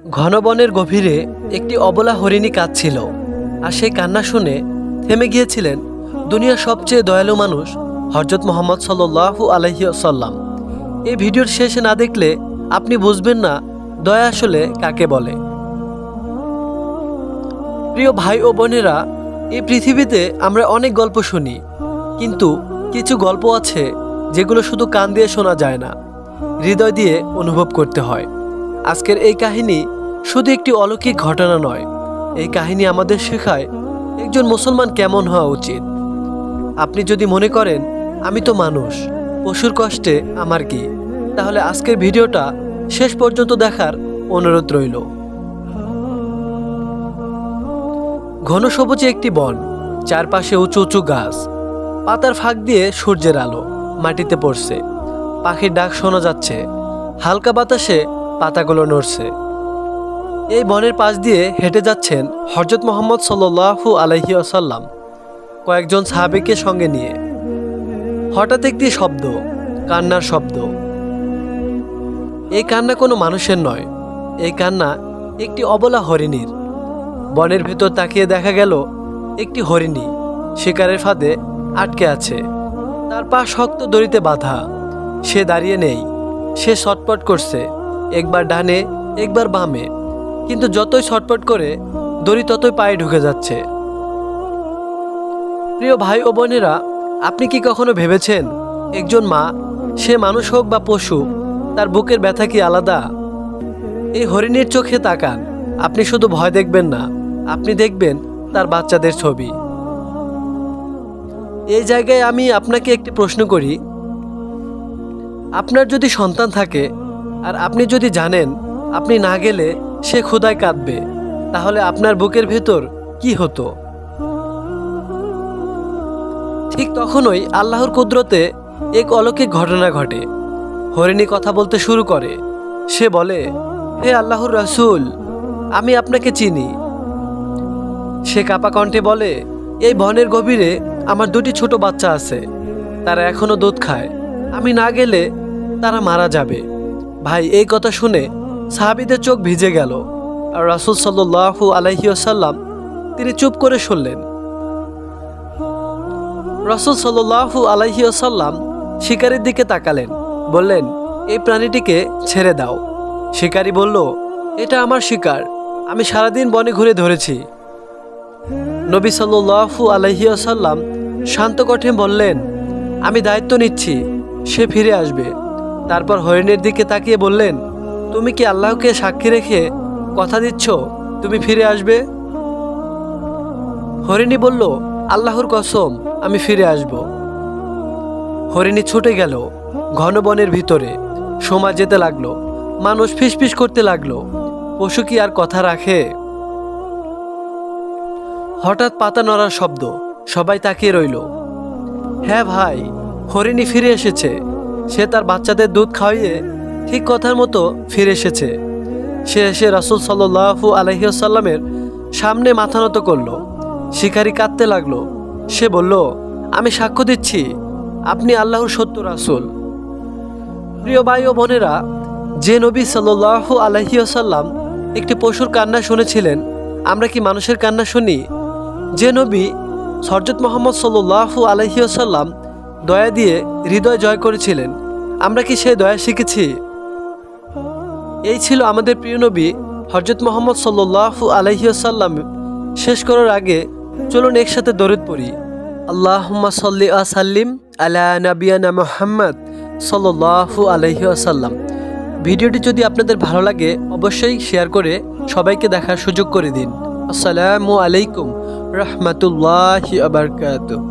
ঘন বনের গভীরে একটি অবলা হরিণী কাঁদছিল, আর সেই কান্না শুনে থেমে গিয়েছিলেন দুনিয়ার সবচেয়ে দয়ালু মানুষ হযরত মুহাম্মদ সাল্লাল্লাহু আলাইহি ওয়াসাল্লাম। এই ভিডিওর শেষে না দেখলে আপনি বুঝবেন না দয়া আসলে কাকে বলে। প্রিয় ভাই ও বোনেরা, এই পৃথিবীতে আমরা অনেক গল্প শুনি, কিন্তু কিছু গল্প আছে যেগুলো শুধু কান দিয়ে শোনা যায় না, হৃদয় দিয়ে অনুভব করতে হয়। আজকের এই কাহিনী শুধু একটি অলৌকিক ঘটনা নয়, এই কাহিনী আমাদের শেখায় একজন মুসলমান কেমন হওয়া উচিত। আপনি যদি মনে করেন আমি তো মানুষ, পশুর কষ্টে আমার কি, তাহলে আজকের ভিডিওটা শেষ পর্যন্ত দেখার অনুরোধ রইল। ঘন সবুজে একটি বন, চারপাশে উঁচু উঁচু গাছ, পাতার ফাঁক দিয়ে সূর্যের আলো মাটিতে পড়ছে, পাখির ডাক শোনা যাচ্ছে, হালকা বাতাসে পাতাগুলো নড়ছে। এই বনের পাশ দিয়ে হেঁটে যাচ্ছেন হযরত মুহাম্মদ সাল্লাল্লাহু আলাইহি ওয়াসাল্লাম কয়েকজন সাহাবীকে সঙ্গে নিয়ে। হঠাৎ একটি শব্দ, কান্নার শব্দ। এই কান্না কোনো মানুষের নয়, এই কান্না একটি অবলা হরিণীর। বনের ভেতর তাকিয়ে দেখা গেল একটি হরিণী শিকারের ফাঁদে আটকে আছে, তার পা শক্ত দড়িতে বাঁধা। সে দাঁড়িয়ে নেই, সে ছটপট করছে, একবার ডানে একবার বামে, কিন্তু যতই ছটপট করে দড়ি ততই পায়ে ঢুকে যাচ্ছে। প্রিয় ভাই ও বোনেরা, আপনি কি কখনো ভেবেছেন একজন মা, সে মানুষ হোক বা পশু, তার বুকের ব্যথা কি আলাদা? এই হরিণীর চোখে তাকান, আপনি শুধু ভয় দেখবেন না, আপনি দেখবেন তার বাচ্চাদের ছবি। এই জায়গায় আমি আপনাকে একটি প্রশ্ন করি, আপনার যদি সন্তান থাকে আর আপনি যদি জানেন আপনি না গেলে সে ক্ষুধায় কাঁদবে, তাহলে আপনার বুকের ভেতর কি হতো? ঠিক তখনই আল্লাহর কুদরতে এক অলৌকিক ঘটনা ঘটে। হরিণী কথা বলতে শুরু করে। সে বলে, হে আল্লাহর রাসূল, আমি আপনাকে চিনি। সে কাপা কণ্ঠে বলে, এই বনের গভীরে আমার দুটি ছোট বাচ্চা আছে, তারা এখনো দুধ খায়, আমি না গেলে তারা মারা যাবে। ভাই, এই কথা শুনে সাহাবীদের চোখ ভিজে গেল, আর রাসূল সাল্লাল্লাহু আলাইহি ওয়াসাল্লাম তিনি চুপ করে শুনলেন। রাসূল সাল্লাল্লাহু আলাইহি ওয়াসাল্লাম শিকারীর দিকে তাকালেন, বললেন, এই প্রাণীটিকে ছেড়ে দাও। শিকারী বলল, এটা আমার শিকার, আমি সারাদিন বনে ঘুরে ধরেছি। নবী সাল্লাল্লাহু আলাইহি ওয়াসাল্লাম শান্ত কণ্ঠে বললেন, আমি দায়িত্ব নিচ্ছি, সে ফিরে আসবে। তারপর হরিণের দিকে তাকিয়ে বললেন, তুমি কি আল্লাহকে সাক্ষী রেখে কথা দিচ্ছ তুমি ফিরে আসবে? হরিণী বলল, আল্লাহর কসম, আমি ফিরে আসব। হরিণী ছুটে গেল ঘন বনের ভিতরে। সময় যেতে লাগলো, মানুষ ফিসফিস করতে লাগলো, পশু কি আর কথা রাখে? হঠাৎ পাতা নড়ার শব্দ, সবাই তাকিয়ে রইল। হ্যাঁ ভাই, হরিণী ফিরে এসেছে। সে তার বাচ্চাদের দুধ খাওয়িয়ে ঠিক কথার মতো ফিরে এসেছে। সে এসে রাসূল সাল্লাল্লাহু আলাইহি ওয়াসাল্লামের সামনে মাথা নত করল। শিকারী কাঁদতে লাগলো। সে বলল, আমি সাক্ষ্য দিচ্ছি আপনি আল্লাহর সত্য রাসূল। প্রিয় ভাই ও বোনেরা, যে নবী সাল্লাল্লাহু আলাইহি ওয়াসাল্লাম একটি পশুর কান্না শুনেছিলেন, আমরা কি মানুষের কান্না শুনি? যে নবী হযরত মুহাম্মদ সাল্লাল্লাহু আলাইহি ওয়াসাল্লাম দয়া দিয়ে হৃদয় জয় করেছিলেন, আমরা কি সেই দয়া শিখেছি? এই ছিল আমাদের প্রিয় নবী হযরত মুহাম্মদ সাল্লাল্লাহু আলাইহি ওয়াসাল্লাম। শেষ করার আগে চলুন একসাথে দরুদ পড়ি। আল্লাহুম্মা সাল্লি ওয়া সাল্লিম আলা নাবিয়ানা মুহাম্মদ সাল্লাল্লাহু আলাইহি ওয়াসাল্লাম। ভিডিওটি যদি আপনাদের ভালো লাগে অবশ্যই শেয়ার করে সবাইকে দেখার সুযোগ করে দিন। আসসালামু আলাইকুম রাহমাতুল্লাহি ওয়া বারাকাতুহু।